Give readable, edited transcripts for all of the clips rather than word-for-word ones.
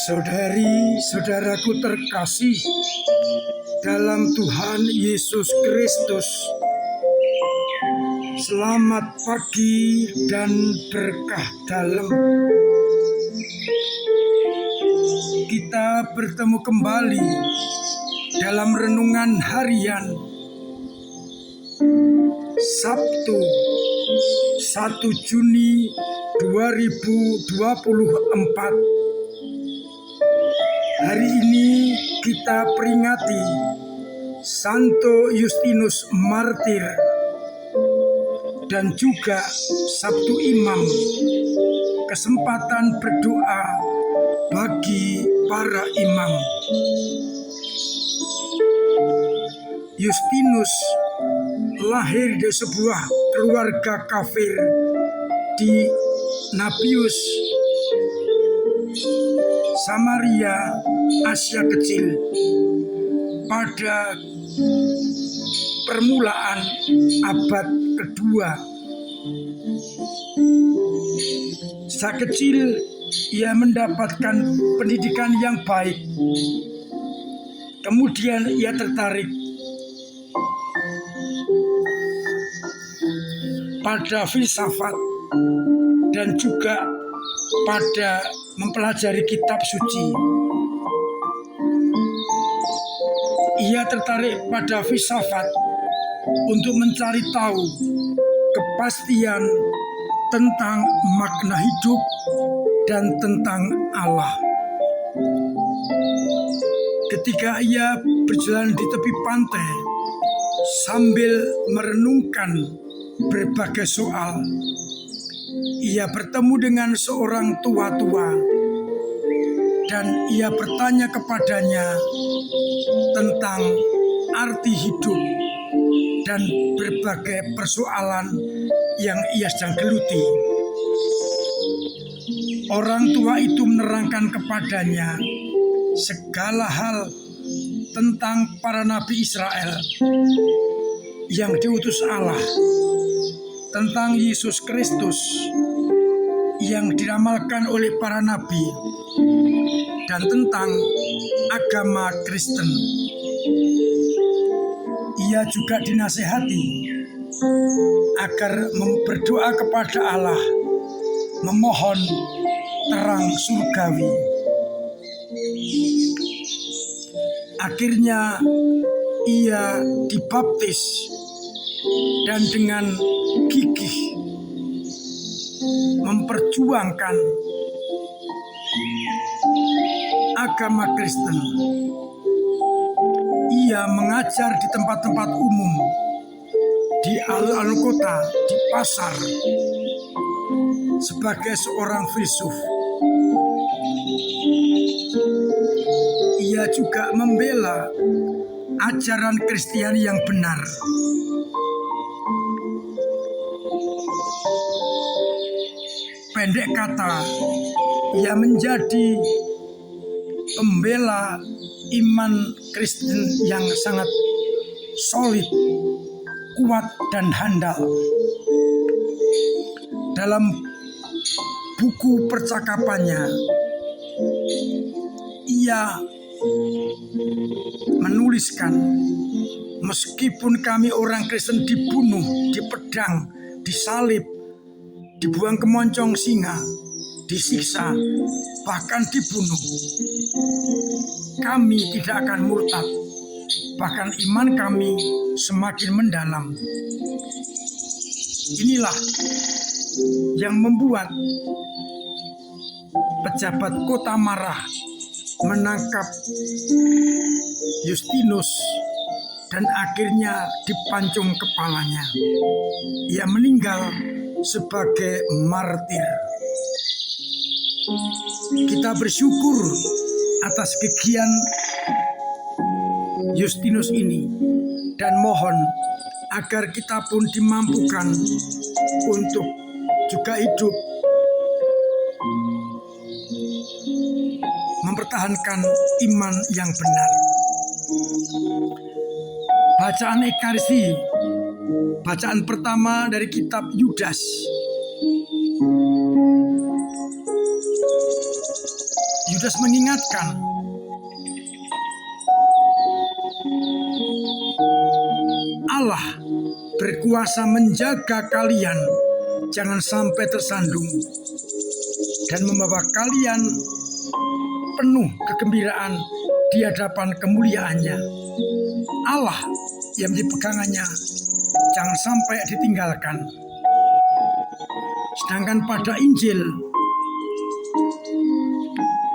Saudari-saudaraku terkasih dalam Tuhan Yesus Kristus, selamat pagi dan berkah dalam. Kita bertemu kembali dalam renungan harian Sabtu 1 Juni 2024. Hari ini kita peringati Santo Justinus Martir dan juga Sabtu Imam, kesempatan berdoa bagi para imam. Justinus lahir di sebuah keluarga kafir di Napius, Samaria, Asia Kecil pada permulaan abad kedua. Sejak kecil ia mendapatkan pendidikan yang baik. Kemudian ia tertarik pada filsafat dan juga pada mempelajari kitab suci. Ia tertarik pada filsafat untuk mencari tahu kepastian tentang makna hidup dan tentang Allah. Ketika ia berjalan di tepi pantai sambil merenungkan berbagai soal, ia bertemu dengan seorang tua-tua dan ia bertanya kepadanya tentang arti hidup dan berbagai persoalan yang ia sedang geluti. Orang tua itu menerangkan kepadanya segala hal tentang para nabi Israel yang diutus Allah, tentang Yesus Kristus yang diramalkan oleh para nabi, dan tentang agama Kristen. Ia juga dinasehati agar berdoa kepada Allah, memohon terang surgawi. Akhirnya ia dibaptis dan dengan gigih memperjuangkan agama Kristen. Ia mengajar di tempat-tempat umum, di alun-alun kota, di pasar, sebagai seorang filsuf. Ia juga membela ajaran Kristiani yang benar. Pendek kata, ia menjadi pembela iman Kristen yang sangat solid, kuat, dan handal. Dalam buku percakapannya, ia menuliskan, meskipun kami orang Kristen dibunuh, dipedang, disalib, dibuang ke moncong singa, disiksa, bahkan dibunuh, kami tidak akan murtad. Bahkan iman kami semakin mendalam. Inilah yang membuat pejabat kota marah menangkap Justinus dan akhirnya dipancung kepalanya. Ia meninggal sebagai martir. Kita bersyukur atas kegiatan Justinus ini dan mohon agar kita pun dimampukan untuk juga hidup mempertahankan iman yang benar. Bacaan Ekaristi, bacaan pertama dari kitab Yudas Yudas mengingatkan, Allah berkuasa menjaga kalian jangan sampai tersandung dan membawa kalian penuh kegembiraan di hadapan kemuliaannya. Allah yang menjadi pegangannya jangan sampai ditinggalkan. Sedangkan pada Injil,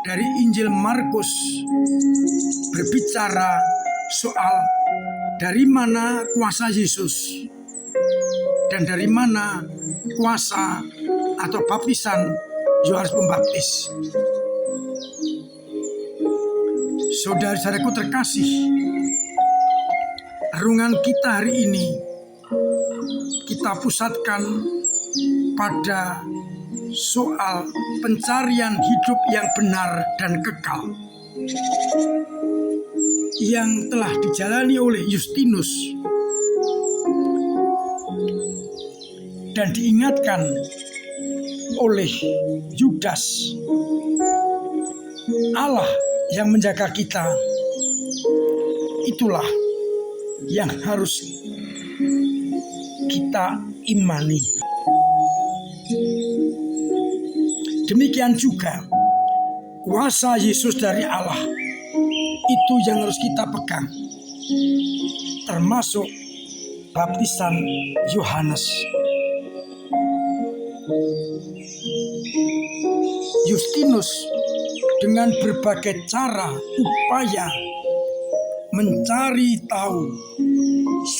dari Injil Markus berbicara soal dari mana kuasa Yesus dan dari mana kuasa atau baptisan Yohanes Pembaptis. Saudara-saudaraku terkasih, renungan kita hari ini kita pusatkan pada soal pencarian hidup yang benar dan kekal yang telah dijalani oleh Justinus dan diingatkan oleh Yudas. Allah yang menjaga kita, itulah yang harus kita imani. Demikian juga kuasa Yesus dari Allah itu yang harus kita pegang, termasuk baptisan Yohanes. Justinus dengan berbagai cara upaya mencari tahu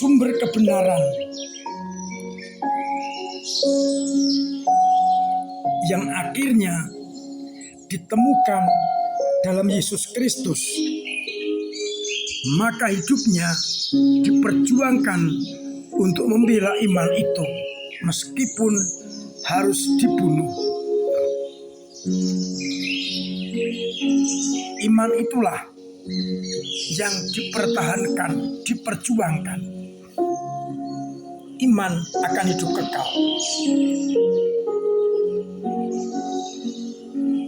sumber kebenaran yang akhirnya ditemukan dalam Yesus Kristus, maka hidupnya diperjuangkan untuk membela iman itu meskipun harus dibunuh. Iman itulah yang dipertahankan, diperjuangkan. Iman akan hidup kekal.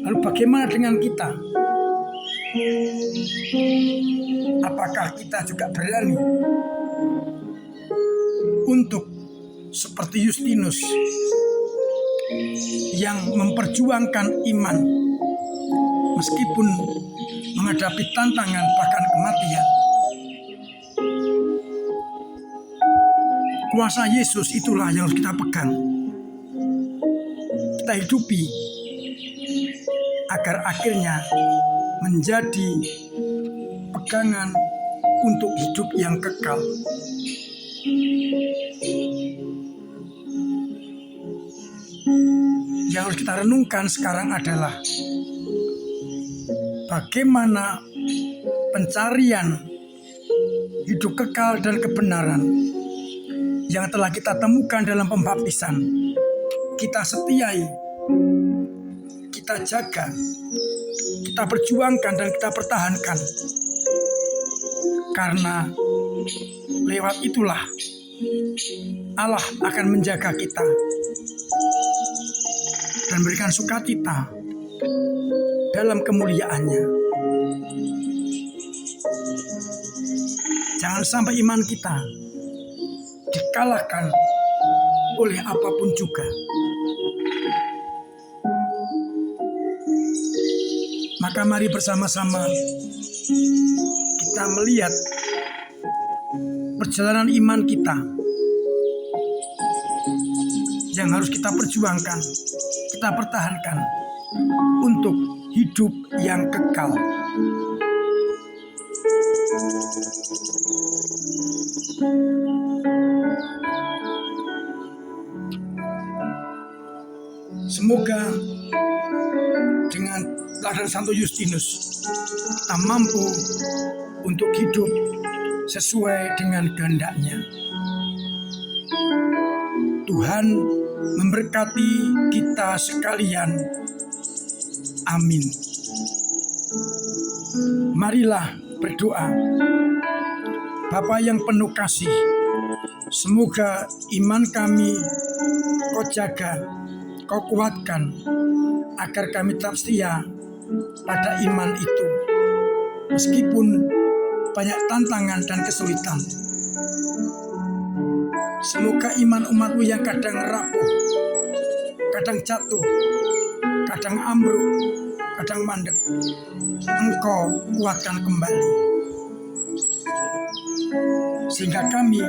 Lalu bagaimana dengan kita? Apakah kita juga berani untuk seperti Justinus yang memperjuangkan iman meskipun menghadapi tantangan bahkan kematian? Kuasa Yesus itulah yang harus kita pegang, kita hidupi, agar akhirnya menjadi pegangan untuk hidup yang kekal. Yang harus kita renungkan sekarang adalah bagaimana pencarian hidup kekal dan kebenaran yang telah kita temukan dalam pembaptisan, kita setiai, kita jaga, kita perjuangkan dan kita pertahankan. Karena lewat itulah Allah akan menjaga kita dan berikan sukacita dalam kemuliaannya. Jangan sampai iman kita dikalahkan oleh apapun juga. Maka mari bersama-sama kita melihat perjalanan iman kita yang harus kita perjuangkan, kita pertahankan untuk hidup yang kekal. Semoga dengan teladan Santo Justinus kita mampu untuk hidup sesuai dengan kehendak-Nya. Tuhan memberkati kita sekalian. Amin. Marilah berdoa. Bapa yang penuh kasih, semoga iman kami Kau jaga, Kau kuatkan, agar kami tetap setia pada iman itu, meskipun banyak tantangan dan kesulitan. Semoga iman umatmu yang kadang rapuh, kadang jatuh, kadang ambruk, kadang mandek, Engkau kuatkan kembali, sehingga kami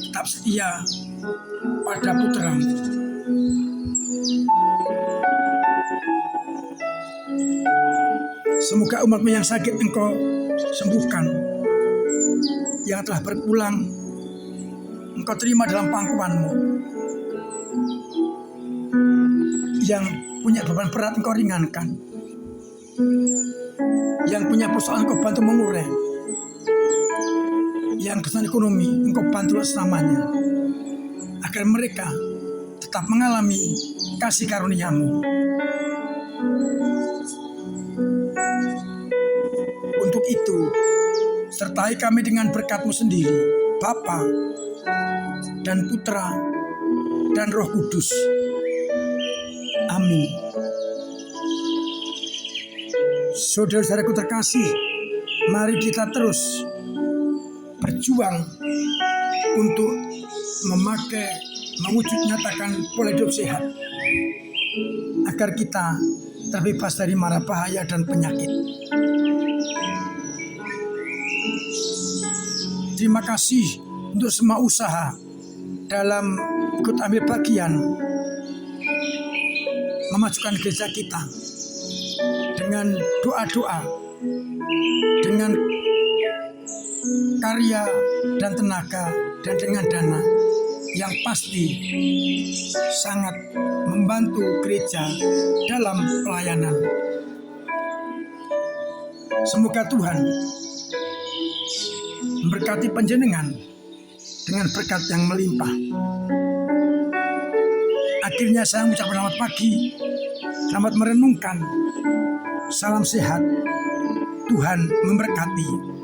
tetap setia pada putra-Mu. Semoga umat-Mu yang sakit Engkau sembuhkan, yang telah berpulang Engkau terima dalam pangkuan-Mu, yang punya beban berat Engkau ringankan, yang punya persoalan Engkau bantu mengurai, yang kesulitan ekonomi Engkau bantu selamanya, agar mereka tetap mengalami kasih karunia-Mu. Untuk itu, sertai kami dengan berkat-Mu sendiri, Bapa dan Putra dan Roh Kudus. Amin. Saudara-saudaraku terkasih, mari kita terus berjuang untuk mewujud nyatakan pola hidup sehat, agar kita terbebas dari mara bahaya dan penyakit. Terima kasih untuk semua usaha dalam ikut ambil bagian memajukan gereja kita dengan doa-doa, dengan karya dan tenaga, dan dengan dana yang pasti sangat membantu gereja dalam pelayanan. Semoga Tuhan memberkati panjenengan dengan berkat yang melimpah. Akhirnya saya mengucapkan selamat pagi, selamat merenungkan, salam sehat, Tuhan memberkati.